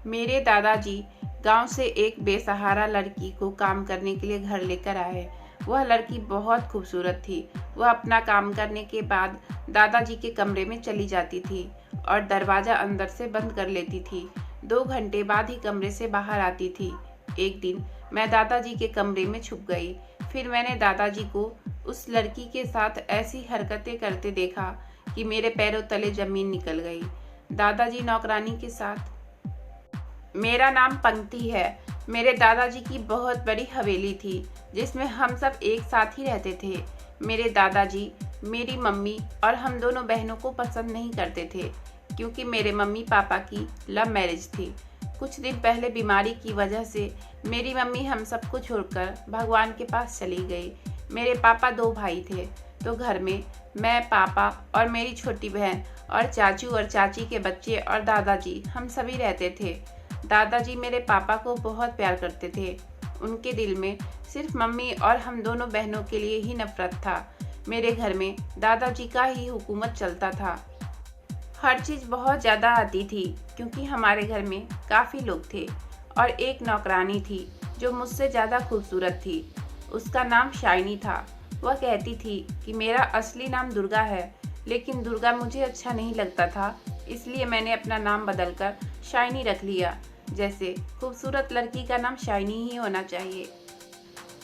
मेरे दादाजी गांव से एक बेसहारा लड़की को काम करने के लिए घर लेकर आए। वह लड़की बहुत खूबसूरत थी। वह अपना काम करने के बाद दादाजी के कमरे में चली जाती थी और दरवाज़ा अंदर से बंद कर लेती थी। 2 घंटे बाद ही कमरे से बाहर आती थी। एक दिन मैं दादाजी के कमरे में छुप गई। फिर मैंने दादाजी को उस लड़की के साथ ऐसी हरकतें करते देखा कि मेरे पैरों तले जमीन निकल गई। दादाजी नौकरानी के साथ। मेरा नाम पंक्ति है। मेरे दादाजी की बहुत बड़ी हवेली थी जिसमें हम सब एक साथ ही रहते थे। मेरे दादाजी मेरी मम्मी और हम दोनों बहनों को पसंद नहीं करते थे क्योंकि मेरे मम्मी पापा की लव मैरिज थी। कुछ दिन पहले बीमारी की वजह से मेरी मम्मी हम सबको छोड़कर भगवान के पास चली गई। मेरे पापा 2 भाई थे तो घर में मैं, पापा और मेरी छोटी बहन और चाचू और चाची के बच्चे और दादाजी हम सभी रहते थे। दादाजी मेरे पापा को बहुत प्यार करते थे। उनके दिल में सिर्फ मम्मी और हम दोनों बहनों के लिए ही नफरत था। मेरे घर में दादाजी का ही हुकूमत चलता था। हर चीज़ बहुत ज़्यादा आती थी क्योंकि हमारे घर में काफ़ी लोग थे और एक नौकरानी थी जो मुझसे ज़्यादा खूबसूरत थी। उसका नाम शाइनी था। वह कहती थी कि मेरा असली नाम दुर्गा है, लेकिन दुर्गा मुझे अच्छा नहीं लगता था, इसलिए मैंने अपना नाम बदलकर शाइनी रख लिया। जैसे खूबसूरत लड़की का नाम शाइनी ही होना चाहिए।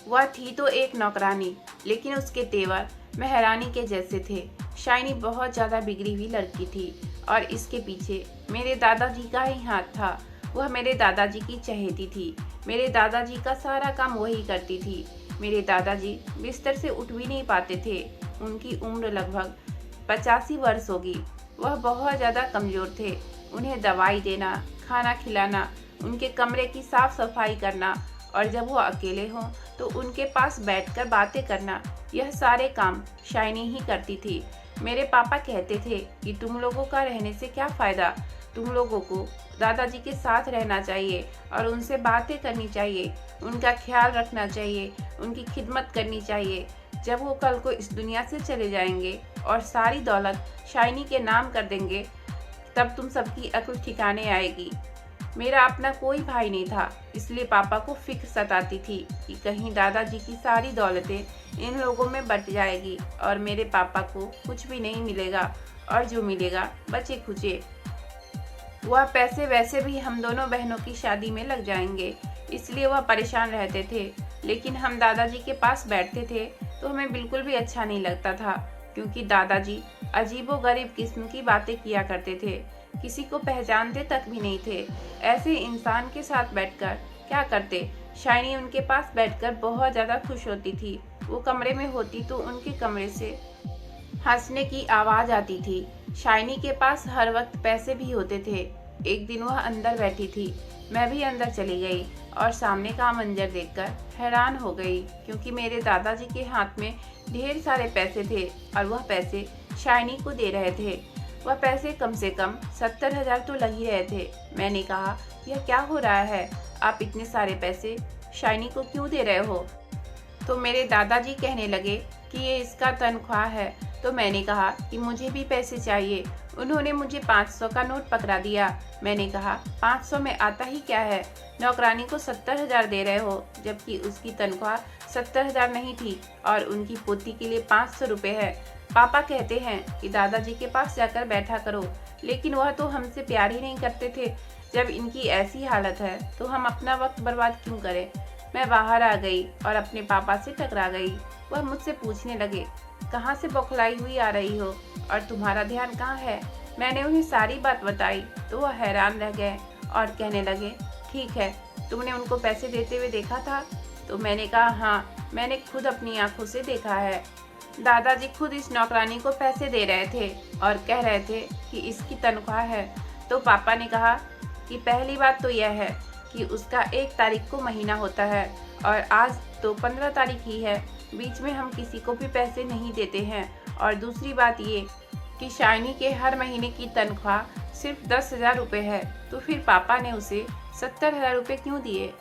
वह थी तो एक नौकरानी, लेकिन उसके तेवर महारानी के जैसे थे। शाइनी बहुत ज़्यादा बिगड़ी हुई लड़की थी और इसके पीछे मेरे दादाजी का ही हाथ था। वह मेरे दादाजी की चहेती थी। मेरे दादाजी का सारा काम वही करती थी। मेरे दादाजी बिस्तर से उठ भी नहीं पाते थे। उनकी उम्र लगभग 85 वर्ष होगी। वह बहुत ज़्यादा कमज़ोर थे। उन्हें दवाई देना, खाना खिलाना, उनके कमरे की साफ सफाई करना और जब वो अकेले हों तो उनके पास बैठकर बातें करना, यह सारे काम शाइनी ही करती थी। मेरे पापा कहते थे कि तुम लोगों का रहने से क्या फ़ायदा, तुम लोगों को दादाजी के साथ रहना चाहिए और उनसे बातें करनी चाहिए, उनका ख्याल रखना चाहिए, उनकी खिदमत करनी चाहिए। जब वो कल को इस दुनिया से चले जाएंगे और सारी दौलत शाइनी के नाम कर देंगे, तब तुम सबकी अक्ल ठिकाने आएगी। मेरा अपना कोई भाई नहीं था, इसलिए पापा को फिक्र सताती थी कि कहीं दादाजी की सारी दौलतें इन लोगों में बट जाएगी और मेरे पापा को कुछ भी नहीं मिलेगा और जो मिलेगा बचे खुचे। वह पैसे वैसे भी हम दोनों बहनों की शादी में लग जाएंगे, इसलिए वह परेशान रहते थे। लेकिन हम दादाजी के पास बैठते थे तो हमें बिल्कुल भी अच्छा नहीं लगता था क्योंकि दादाजी अजीबोगरीब किस्म की बातें किया करते थे। किसी को पहचानते तक भी नहीं थे। ऐसे इंसान के साथ बैठकर क्या करते। शाइनी उनके पास बैठकर बहुत ज़्यादा खुश होती थी। वो कमरे में होती तो उनके कमरे से हंसने की आवाज़ आती थी। शाइनी के पास हर वक्त पैसे भी होते थे। एक दिन वह अंदर बैठी थी, मैं भी अंदर चली गई और सामने का मंजर देखकर हैरान हो गई क्योंकि मेरे दादाजी के हाथ में ढेर सारे पैसे थे और वह पैसे शाइनी को दे रहे थे। वह पैसे कम से कम 70,000 तो लग ही रहे थे। मैंने कहा, यह क्या हो रहा है, आप इतने सारे पैसे शाइनी को क्यों दे रहे हो? तो मेरे दादाजी कहने लगे कि ये इसका तनख्वाह है। तो मैंने कहा कि मुझे भी पैसे चाहिए। उन्होंने मुझे 500 का नोट पकड़ा दिया। मैंने कहा, 500 में आता ही क्या है, नौकरानी को 70,000 दे रहे हो, जबकि उसकी तनख्वाह 70,000 नहीं थी और उनकी पोती के लिए 500 रुपये है। पापा कहते हैं कि दादाजी के पास जाकर बैठा करो, लेकिन वह तो हमसे प्यार ही नहीं करते थे। जब इनकी ऐसी हालत है तो हम अपना वक्त बर्बाद क्यों करें। मैं बाहर आ गई और अपने पापा से टकरा गई। वह मुझसे पूछने लगे, कहाँ से बौखलाई हुई आ रही हो और तुम्हारा ध्यान कहाँ है। मैंने उन्हें सारी बात बताई तो वह हैरान रह गए और कहने लगे, ठीक है, तुमने उनको पैसे देते हुए देखा था? तो मैंने कहा, हाँ, मैंने खुद अपनी आंखों से देखा है। दादाजी खुद इस नौकरानी को पैसे दे रहे थे और कह रहे थे कि इसकी तनख्वाह है। तो पापा ने कहा कि पहली बात तो यह है कि उसका 1 तारीख को महीना होता है और आज तो 15 तारीख ही है, बीच में हम किसी को भी पैसे नहीं देते हैं। और दूसरी बात ये कि शाइनी के हर महीने की तनख्वाह सिर्फ 10,000 रुपये है, तो फिर पापा ने उसे 70,000 रुपये क्यों दिए।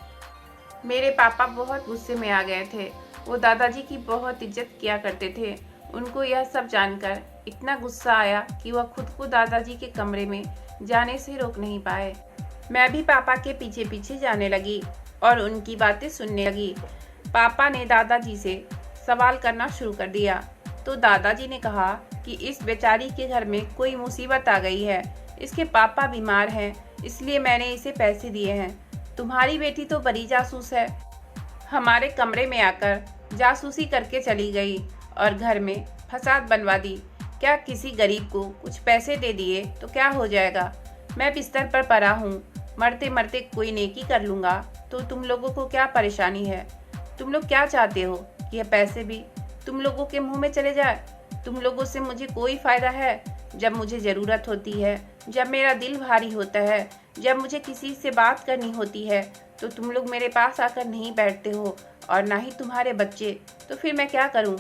मेरे पापा बहुत गुस्से में आ गए थे। वो दादाजी की बहुत इज्जत किया करते थे। उनको यह सब जानकर इतना गुस्सा आया कि वह खुद को दादाजी के कमरे में जाने से रोक नहीं पाए। मैं भी पापा के पीछे पीछे जाने लगी और उनकी बातें सुनने लगी। पापा ने दादाजी से सवाल करना शुरू कर दिया तो दादाजी ने कहा कि इस बेचारी के घर में कोई मुसीबत आ गई है। इसके पापा बीमार हैं, इसलिए मैंने इसे पैसे दिए हैं। तुम्हारी बेटी तो बड़ी जासूस है, हमारे कमरे में आकर जासूसी करके चली गई और घर में फसाद बनवा दी। क्या किसी गरीब को कुछ पैसे दे दिए तो क्या हो जाएगा? मैं बिस्तर पर पड़ा हूँ, मरते मरते कोई नेकी कर लूँगा तो तुम लोगों को क्या परेशानी है? तुम लोग क्या चाहते हो कि यह पैसे भी तुम लोगों के मुंह में चले जाए? तुम लोगों से मुझे कोई फ़ायदा है? जब मुझे ज़रूरत होती है, जब मेरा दिल भारी होता है, जब मुझे किसी से बात करनी होती है तो तुम लोग मेरे पास आकर नहीं बैठते हो और ना ही तुम्हारे बच्चे। तो फिर मैं क्या करूं?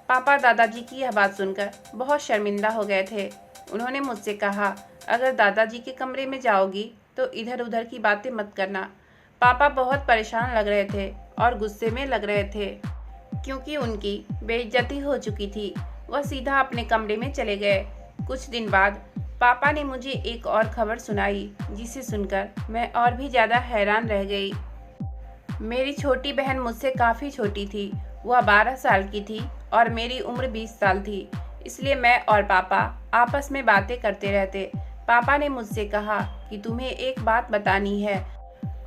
पापा दादाजी की यह बात सुनकर बहुत शर्मिंदा हो गए थे। उन्होंने मुझसे कहा, अगर दादाजी के कमरे में जाओगी तो इधर उधर की बातें मत करना। पापा बहुत परेशान लग रहे थे और गुस्से में लग रहे थे क्योंकि उनकी बेइज्जती हो चुकी थी। वह सीधा अपने कमरे में चले गए। कुछ दिन बाद पापा ने मुझे एक और खबर सुनाई जिसे सुनकर मैं और भी ज़्यादा हैरान रह गई। मेरी छोटी बहन मुझसे काफ़ी छोटी थी। वह 12 साल की थी और मेरी उम्र 20 साल थी। इसलिए मैं और पापा आपस में बातें करते रहते। पापा ने मुझसे कहा कि तुम्हें एक बात बतानी है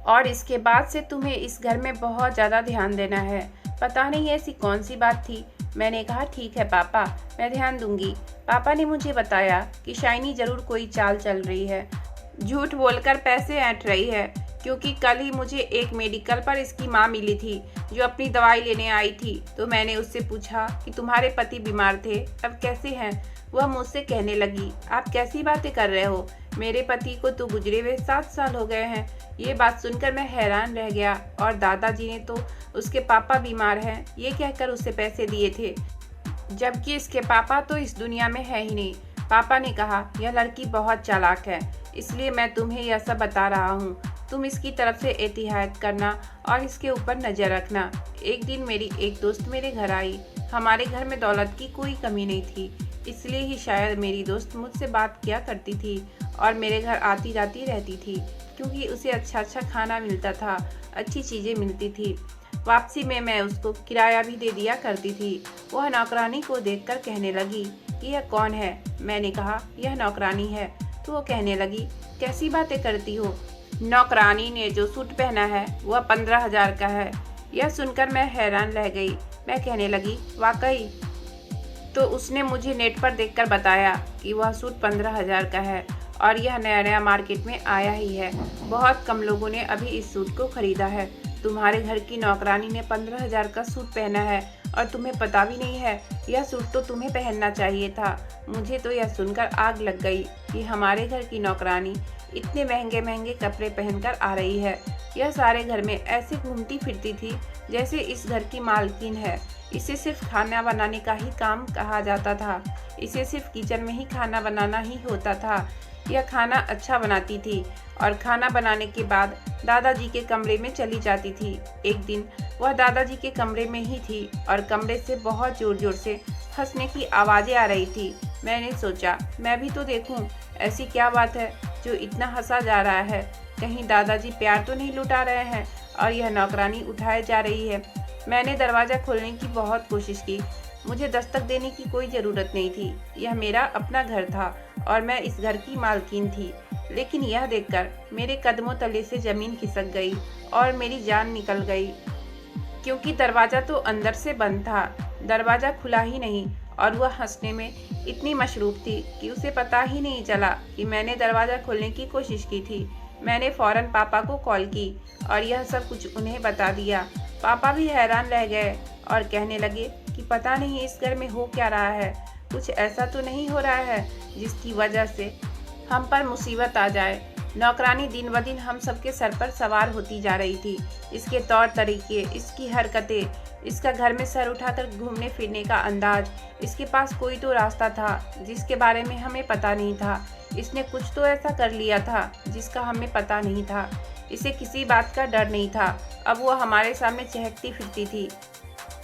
और इसके बाद से तुम्हें इस घर में बहुत ज़्यादा ध्यान देना है। पता नहीं ऐसी कौन सी बात थी। मैंने कहा, ठीक है पापा, मैं ध्यान दूंगी। पापा ने मुझे बताया कि शाइनी ज़रूर कोई चाल चल रही है, झूठ बोलकर पैसे ऐंठ रही है, क्योंकि कल ही मुझे एक मेडिकल पर इसकी माँ मिली थी जो अपनी दवाई लेने आई थी। तो मैंने उससे पूछा कि तुम्हारे पति बीमार थे, अब कैसे हैं? वह मुझसे कहने लगी, आप कैसी बातें कर रहे हो? मेरे पति को तो गुजरे हुए 7 साल हो गए हैं। ये बात सुनकर मैं हैरान रह गया और दादाजी ने तो उसके पापा बीमार हैं ये कहकर उसे पैसे दिए थे, जबकि इसके पापा तो इस दुनिया में है ही नहीं। पापा ने कहा, यह लड़की बहुत चालाक है, इसलिए मैं तुम्हें यह सब बता रहा हूँ। तुम इसकी तरफ से एहतियात करना और इसके ऊपर नज़र रखना। एक दिन मेरी एक दोस्त मेरे घर आई। हमारे घर में दौलत की कोई कमी नहीं थी, इसलिए ही शायद मेरी दोस्त मुझसे बात किया करती थी और मेरे घर आती जाती रहती थी, क्योंकि उसे अच्छा अच्छा खाना मिलता था, अच्छी चीज़ें मिलती थी। वापसी में मैं उसको किराया भी दे दिया करती थी। वह नौकरानी को देखकर कहने लगी कि यह कौन है? मैंने कहा, यह नौकरानी है। तो वो कहने लगी, कैसी बातें करती हो? नौकरानी ने जो सूट पहना है वह 15,000 का है। यह सुनकर मैं हैरान रह गई। मैं कहने लगी, वाकई? तो उसने मुझे नेट पर देखकर बताया कि वह सूट 15,000 का है और यह नया नया मार्केट में आया ही है। बहुत कम लोगों ने अभी इस सूट को खरीदा है। तुम्हारे घर की नौकरानी ने 15,000 का सूट पहना है और तुम्हें पता भी नहीं है। यह सूट तो तुम्हें पहनना चाहिए था। मुझे तो यह सुनकर आग लग गई कि हमारे घर की नौकरानी इतने महंगे महंगे कपड़े पहनकर आ रही है। यह सारे घर में ऐसे घूमती फिरती थी जैसे इस घर की मालकिन है। इसे सिर्फ खाना बनाने का ही काम कहा जाता था। इसे सिर्फ किचन में ही खाना बनाना ही होता था। यह खाना अच्छा बनाती थी और खाना बनाने के बाद दादाजी के कमरे में चली जाती थी। एक दिन वह दादाजी के कमरे में ही थी और कमरे से बहुत ज़ोर ज़ोर से हंसने की आवाज़ें आ रही थी। मैंने सोचा, मैं भी तो देखूं, ऐसी क्या बात है जो इतना हंसा जा रहा है? कहीं दादाजी प्यार तो नहीं लुटा रहे हैं और यह नौकरानी उठाए जा रही है। मैंने दरवाज़ा खोलने की बहुत कोशिश की। मुझे दस्तक देने की कोई ज़रूरत नहीं थी। यह मेरा अपना घर था और मैं इस घर की मालकिन थी। लेकिन यह देखकर मेरे कदमों तले से ज़मीन खिसक गई और मेरी जान निकल गई, क्योंकि दरवाज़ा तो अंदर से बंद था, दरवाज़ा खुला ही नहीं। और वह हंसने में इतनी मशरूफ़ थी कि उसे पता ही नहीं चला कि मैंने दरवाज़ा खोलने की कोशिश की थी। मैंने फ़ौरन पापा को कॉल की और यह सब कुछ उन्हें बता दिया। पापा भी हैरान रह गए और कहने लगे कि पता नहीं इस घर में हो क्या रहा है। कुछ ऐसा तो नहीं हो रहा है जिसकी वजह से हम पर मुसीबत आ जाए। नौकरानी दिन ब दिन हम सबके सर पर सवार होती जा रही थी। इसके तौर तरीके, इसकी हरकतें, इसका घर में सर उठाकर घूमने फिरने का अंदाज, इसके पास कोई तो रास्ता था जिसके बारे में हमें पता नहीं था। इसने कुछ तो ऐसा कर लिया था जिसका हमें पता नहीं था। इसे किसी बात का डर नहीं था। अब वह हमारे सामने चहकती फिरती थी।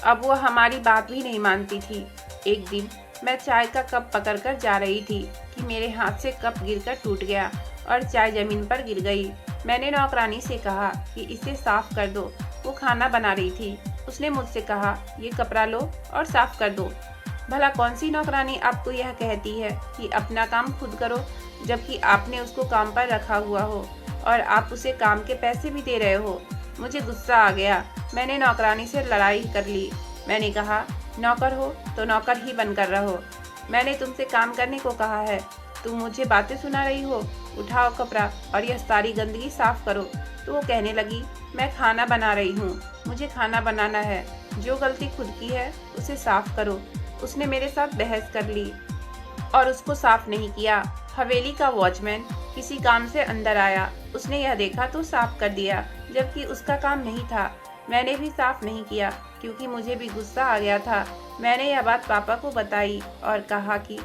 अब वह हमारी बात भी नहीं मानती थी। एक दिन मैं चाय का कप पकड़कर जा रही थी कि मेरे हाथ से कप गिरकर टूट गया और चाय जमीन पर गिर गई। मैंने नौकरानी से कहा कि इसे साफ कर दो। वो खाना बना रही थी। उसने मुझसे कहा, ये कपड़ा लो और साफ कर दो। भला कौन सी नौकरानी आपको यह कहती है कि अपना काम खुद करो, जबकि आपने उसको काम पर रखा हुआ हो और आप उसे काम के पैसे भी दे रहे हो। मुझे गुस्सा आ गया। मैंने नौकरानी से लड़ाई कर ली। मैंने कहा, नौकर हो तो नौकर ही बनकर रहो। मैंने तुमसे काम करने को कहा है, तुम मुझे बातें सुना रही हो। उठाओ कपड़ा और यह सारी गंदगी साफ करो। तो वो कहने लगी, मैं खाना बना रही हूँ, मुझे खाना बनाना है, जो गलती खुद की है उसे साफ करो। उसने मेरे साथ बहस कर ली और उसको साफ नहीं किया। हवेली का वॉचमैन किसी काम से अंदर आया। उसने यह देखा तो साफ कर दिया, जबकि उसका काम नहीं था। मैंने भी साफ नहीं किया क्योंकि मुझे भी गुस्सा आ गया था। मैंने यह बात पापा को बताई और कहा कि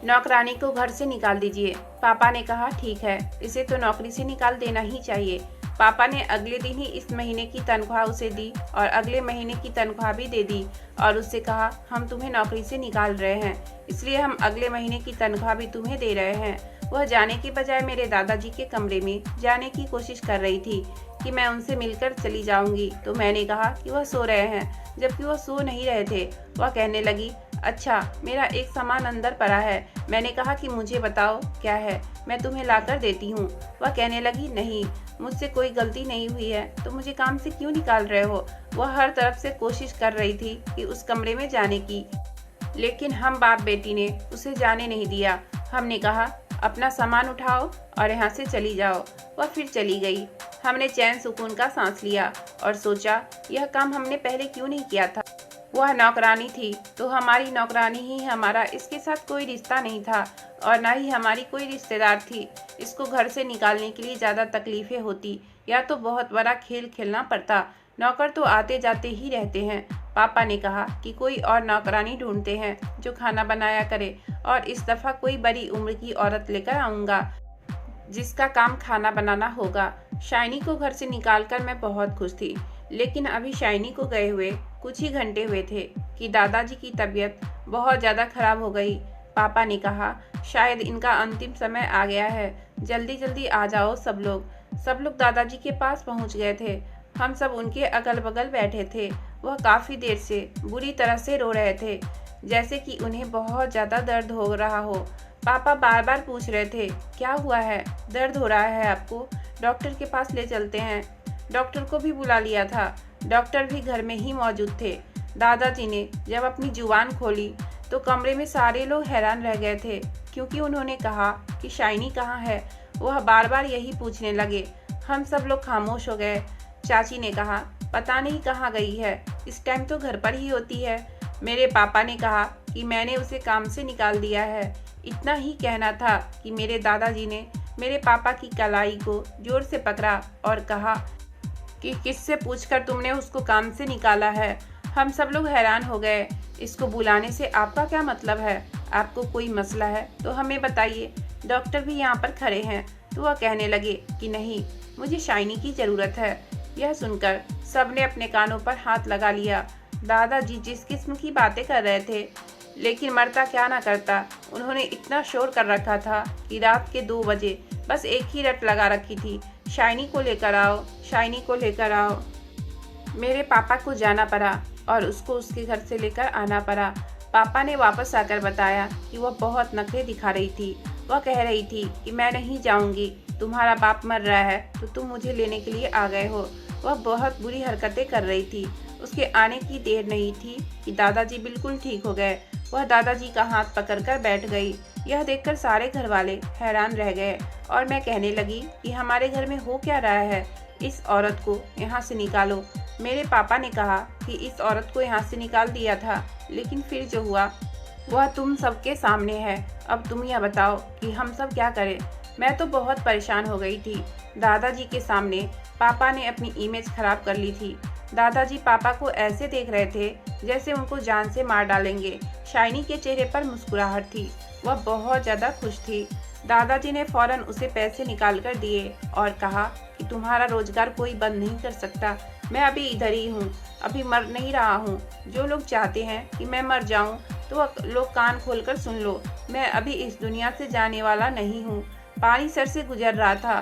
नौकरानी को घर से निकाल दीजिए। पापा ने कहा, ठीक है, इसे तो नौकरी से निकाल देना ही चाहिए। पापा ने अगले दिन ही इस महीने की तनख्वाह उसे दी और अगले महीने की तनख्वाह भी दे दी और उससे कहा, हम तुम्हें नौकरी से निकाल रहे हैं, इसलिए हम अगले महीने की तनख्वाह भी तुम्हें दे रहे हैं। वह जाने के बजाय मेरे दादाजी के कमरे में जाने की कोशिश कर रही थी कि मैं उनसे मिलकर चली जाऊंगी, तो मैंने कहा कि वह सो रहे हैं, जबकि वह सो नहीं रहे थे। वह कहने लगी, अच्छा, मेरा एक सामान अंदर पड़ा है। मैंने कहा कि मुझे बताओ क्या है, मैं तुम्हें लाकर देती हूँ। वह कहने लगी, नहीं, मुझसे कोई गलती नहीं हुई है, तो मुझे काम से क्यों निकाल रहे हो। वह हर तरफ से कोशिश कर रही थी कि उस कमरे में जाने की, लेकिन हम बाप बेटी ने उसे जाने नहीं दिया। हमने कहा, अपना सामान उठाओ और यहाँ से चली जाओ। वह फिर चली गई। हमने चैन सुकून का सांस लिया और सोचा, यह काम हमने पहले क्यों नहीं किया था। वह नौकरानी थी तो हमारी नौकरानी ही हमारा, इसके साथ कोई रिश्ता नहीं था और ना ही हमारी कोई रिश्तेदार थी। इसको घर से निकालने के लिए ज़्यादा तकलीफें होती या तो बहुत बड़ा खेल खेलना पड़ता। नौकर तो आते जाते ही रहते हैं। पापा ने कहा कि कोई और नौकरानी ढूंढते हैं जो खाना बनाया करे, और इस दफ़ा कोई बड़ी उम्र की औरत लेकर आऊँगा जिसका काम खाना बनाना होगा। शाइनी को घर से निकालकर मैं बहुत खुश थी, लेकिन अभी शाइनी को गए हुए कुछ ही घंटे हुए थे कि दादाजी की तबीयत बहुत ज़्यादा खराब हो गई। पापा ने कहा, शायद इनका अंतिम समय आ गया है, जल्दी जल्दी आ जाओ सब लोग। सब लोग दादाजी के पास पहुंच गए थे। हम सब उनके अगल बगल बैठे थे। वह काफ़ी देर से बुरी तरह से रो रहे थे, जैसे कि उन्हें बहुत ज़्यादा दर्द हो रहा हो। पापा बार बार पूछ रहे थे, क्या हुआ है, दर्द हो रहा है आपको, डॉक्टर के पास ले चलते हैं। डॉक्टर को भी बुला लिया था। डॉक्टर भी घर में ही मौजूद थे। दादाजी ने जब अपनी जुबान खोली तो कमरे में सारे लोग हैरान रह गए थे, क्योंकि उन्होंने कहा कि शाइनी कहाँ है। वह बार बार यही पूछने लगे। हम सब लोग खामोश हो गए। चाची ने कहा, पता नहीं कहाँ गई है, इस टाइम तो घर पर ही होती है। मेरे पापा ने कहा कि मैंने उसे काम से निकाल दिया है। इतना ही कहना था कि मेरे दादाजी ने मेरे पापा की कलाई को जोर से पकड़ा और कहा कि किससे पूछकर तुमने उसको काम से निकाला है। हम सब लोग हैरान हो गए। इसको बुलाने से आपका क्या मतलब है? आपको कोई मसला है तो हमें बताइए, डॉक्टर भी यहाँ पर खड़े हैं। तो वह कहने लगे कि नहीं, मुझे शाइनी की ज़रूरत है। यह सुनकर सबने अपने कानों पर हाथ लगा लिया। दादाजी जिस किस्म की बातें कर रहे थे, लेकिन मरता क्या ना करता। उन्होंने इतना शोर कर रखा था कि रात के 2 बजे बस एक ही रट लगा रखी थी, शाइनी को लेकर आओ, शाइनी को लेकर आओ। मेरे पापा को जाना पड़ा और उसको उसके घर से लेकर आना पड़ा। पापा ने वापस आकर बताया कि वह बहुत नखरे दिखा रही थी। वह कह रही थी कि मैं नहीं जाऊंगी, तुम्हारा बाप मर रहा है तो तुम मुझे लेने के लिए आ गए हो। वह बहुत बुरी हरकतें कर रही थी। उसके आने की देर नहीं थी कि दादाजी बिल्कुल ठीक हो गए। वह दादाजी का हाथ पकड़कर बैठ गई। यह देखकर सारे घर वाले हैरान रह गए और मैं कहने लगी कि हमारे घर में हो क्या रहा है, इस औरत को यहाँ से निकालो। मेरे पापा ने कहा कि इस औरत को यहाँ से निकाल दिया था, लेकिन फिर जो हुआ वह तुम सबके सामने है। अब तुम यह बताओ कि हम सब क्या करें। मैं तो बहुत परेशान हो गई थी। दादाजी के सामने पापा ने अपनी इमेज खराब कर ली थी। दादाजी पापा को ऐसे देख रहे थे जैसे उनको जान से मार डालेंगे। शाइनी के चेहरे पर मुस्कुराहट थी, वह बहुत ज़्यादा खुश थी। दादाजी ने फौरन उसे पैसे निकाल कर दिए और कहा कि तुम्हारा रोजगार कोई बंद नहीं कर सकता। मैं अभी इधर ही हूँ, अभी मर नहीं रहा हूँ। जो लोग चाहते हैं कि मैं मर जाऊँ तो लोग कान खोलकर सुन लो, मैं अभी इस दुनिया से जाने वाला नहीं हूँ। पानी सर से गुजर रहा था।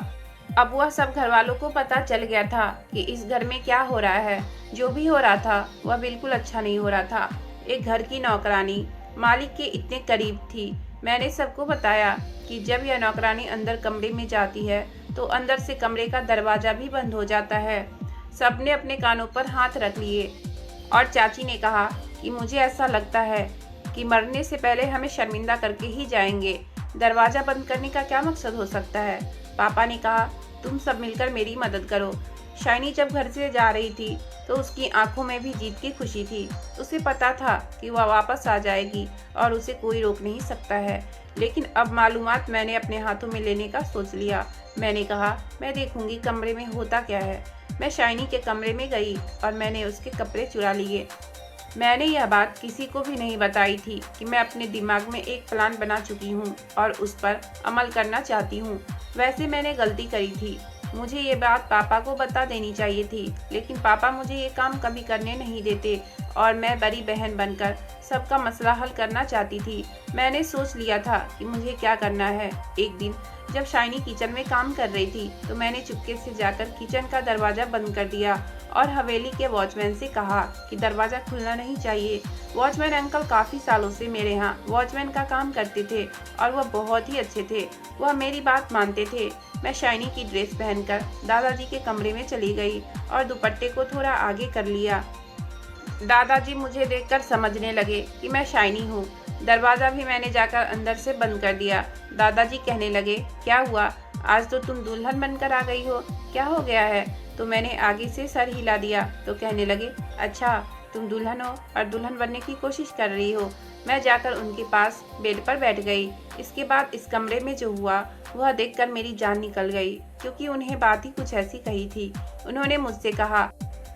अब वह सब घर वालों को पता चल गया था कि इस घर में क्या हो रहा है। जो भी हो रहा था वह बिल्कुल अच्छा नहीं हो रहा था। एक घर की नौकरानी मालिक के इतने करीब थी। मैंने सबको बताया कि जब यह नौकरानी अंदर कमरे में जाती है तो अंदर से कमरे का दरवाजा भी बंद हो जाता है। सबने अपने कानों पर हाथ रख लिए और चाची ने कहा कि मुझे ऐसा लगता है कि मरने से पहले हमें शर्मिंदा करके ही जाएंगे। दरवाजा बंद करने का क्या मकसद हो सकता है? पापा ने कहा, तुम सब मिलकर मेरी मदद करो। शाइनी जब घर से जा रही थी तो उसकी आंखों में भी जीत की खुशी थी। उसे पता था कि वह वापस आ जाएगी और उसे कोई रोक नहीं सकता है। लेकिन अब मालूमात मैंने अपने हाथों में लेने का सोच लिया। मैंने कहा, मैं देखूंगी कमरे में होता क्या है। मैं शाइनी के कमरे में गई और मैंने उसके कपड़े चुरा लिए। मैंने यह बात किसी को भी नहीं बताई थी कि मैं अपने दिमाग में एक प्लान बना चुकी हूँ और उस पर अमल करना चाहती हूँ। वैसे मैंने गलती करी थी। मुझे ये बात पापा को बता देनी चाहिए थी, लेकिन पापा मुझे ये काम कभी करने नहीं देते और मैं बड़ी बहन बनकर सबका मसला हल करना चाहती थी। मैंने सोच लिया था कि मुझे क्या करना है। एक दिन जब शाइनी किचन में काम कर रही थी तो मैंने चुपके से जाकर किचन का दरवाजा बंद कर दिया और हवेली के वॉचमैन से कहा कि दरवाजा खुलना नहीं चाहिए। वॉचमैन अंकल काफ़ी सालों से मेरे यहाँ वॉचमैन का काम करते थे और वह बहुत ही अच्छे थे। वह मेरी बात मानते थे। मैं शाइनी की ड्रेस पहनकर दादाजी के कमरे में चली गई और दुपट्टे को थोड़ा आगे कर लिया। दादाजी मुझे देखकर समझने लगे कि मैं शाइनी हूँ। दरवाज़ा भी मैंने जाकर अंदर से बंद कर दिया। दादाजी कहने लगे, क्या हुआ? आज तो तुम दुल्हन बनकर आ गई हो, क्या हो गया है? तो मैंने आगे से सर हिला दिया तो कहने लगे, अच्छा तुम दुल्हन हो और दुल्हन बनने की कोशिश कर रही हो। मैं जाकर उनके पास बेड पर बैठ गई। इसके बाद इस कमरे में जो हुआ वह देखकर मेरी जान निकल गई, क्योंकि उन्हें बात ही कुछ ऐसी कही थी। उन्होंने मुझसे कहा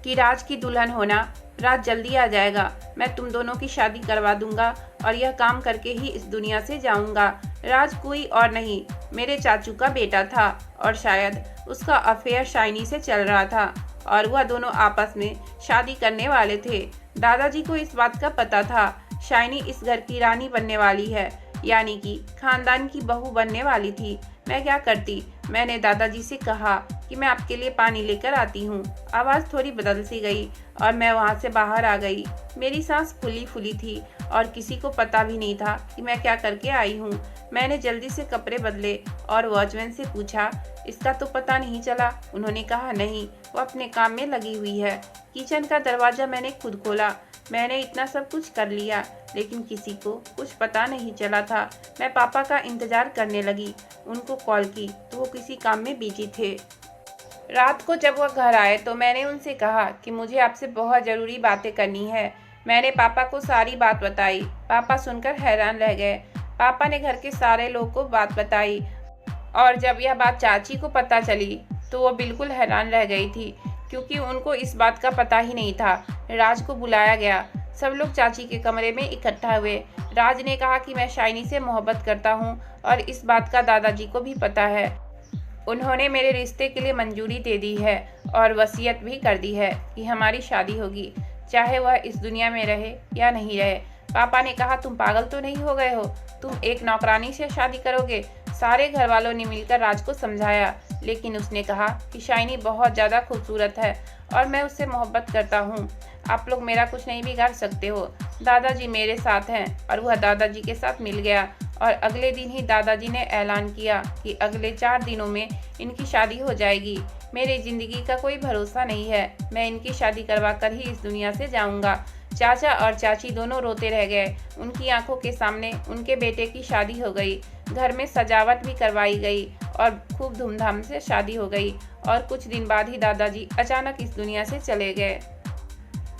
कि राज की दुल्हन होना, राज जल्दी आ जाएगा, मैं तुम दोनों की शादी करवा दूंगा और यह काम करके ही इस दुनिया से जाऊंगा। राज कोई और नहीं, मेरे चाचू का बेटा था और शायद उसका अफेयर शाइनी से चल रहा था और वह दोनों आपस में शादी करने वाले थे। दादाजी को इस बात का पता था। शाइनी इस घर की रानी बनने वाली है, यानी कि खानदान की बहू बनने वाली थी। मैं क्या करती? मैंने दादाजी से कहा कि मैं आपके लिए पानी लेकर आती हूँ। आवाज़ थोड़ी बदल सी गई और मैं वहाँ से बाहर आ गई। मेरी सांस फूली फूली थी और किसी को पता भी नहीं था कि मैं क्या करके आई हूँ। मैंने जल्दी से कपड़े बदले और वॉचमैन से पूछा, इसका तो पता नहीं चला? उन्होंने कहा, नहीं, वो अपने काम में लगी हुई है। किचन का दरवाज़ा मैंने खुद खोला। मैंने इतना सब कुछ कर लिया, लेकिन किसी को कुछ पता नहीं चला था। मैं पापा का इंतज़ार करने लगी। उनको कॉल की तो वो किसी काम में बिजी थे। रात को जब वह घर आए तो मैंने उनसे कहा कि मुझे आपसे बहुत ज़रूरी बातें करनी है। मैंने पापा को सारी बात बताई। पापा सुनकर हैरान रह गए। पापा ने घर के सारे लोग को बात बताई और जब यह बात चाची को पता चली तो वो बिल्कुल हैरान रह गई थी, क्योंकि उनको इस बात का पता ही नहीं था। राज को बुलाया गया। सब लोग चाची के कमरे में इकट्ठा हुए। राज ने कहा कि मैं शाइनी से मोहब्बत करता हूँ और इस बात का दादाजी को भी पता है। उन्होंने मेरे रिश्ते के लिए मंजूरी दे दी है और वसीयत भी कर दी है कि हमारी शादी होगी, चाहे वह इस दुनिया में रहे या नहीं रहे। पापा ने कहा, तुम पागल तो नहीं हो गए हो? तुम एक नौकरानी से शादी करोगे? सारे घर वालों ने मिलकर राज को समझाया, लेकिन उसने कहा कि शाइनी बहुत ज़्यादा खूबसूरत है और मैं उससे मोहब्बत करता हूँ। आप लोग मेरा कुछ नहीं बिगाड़ सकते हो। दादाजी मेरे साथ हैं। और वह दादाजी के साथ मिल गया और अगले दिन ही दादाजी ने ऐलान किया कि अगले 4 दिनों में इनकी शादी हो जाएगी। मेरी ज़िंदगी का कोई भरोसा नहीं है। मैं इनकी शादी करवा कर ही इस दुनिया से जाऊंगा। चाचा और चाची दोनों रोते रह गए। उनकी आंखों के सामने उनके बेटे की शादी हो गई। घर में सजावट भी करवाई गई और खूब धूमधाम से शादी हो गई। और कुछ दिन बाद ही दादाजी अचानक इस दुनिया से चले गए।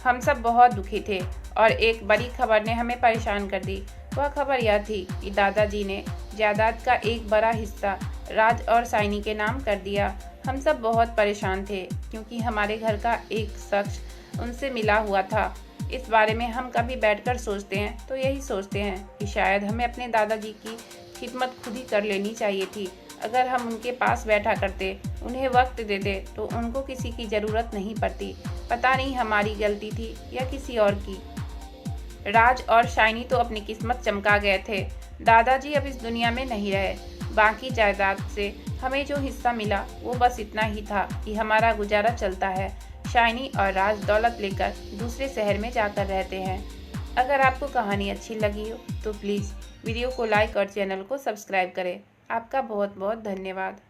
हम सब बहुत दुखी थे और एक बड़ी खबर ने हमें परेशान कर दी। वह खबर यह थी कि दादाजी ने जायदाद का एक बड़ा हिस्सा राज और शाइनी के नाम कर दिया। हम सब बहुत परेशान थे, क्योंकि हमारे घर का एक शख्स उनसे मिला हुआ था। इस बारे में हम कभी बैठकर सोचते हैं तो यही सोचते हैं कि शायद हमें अपने दादाजी की खिदमत खुद ही कर लेनी चाहिए थी। अगर हम उनके पास बैठा करते, उन्हें वक्त देते, तो उनको किसी की ज़रूरत नहीं पड़ती। पता नहीं हमारी गलती थी या किसी और की। राज और शाइनी तो अपनी किस्मत चमका गए थे। दादाजी अब इस दुनिया में नहीं रहे। बाकी जायदाद से हमें जो हिस्सा मिला वो बस इतना ही था कि हमारा गुजारा चलता है। शाइनी और राज दौलत लेकर दूसरे शहर में जाकर रहते हैं। अगर आपको कहानी अच्छी लगी हो तो प्लीज़ वीडियो को लाइक और चैनल को सब्सक्राइब करें। आपका बहुत बहुत धन्यवाद।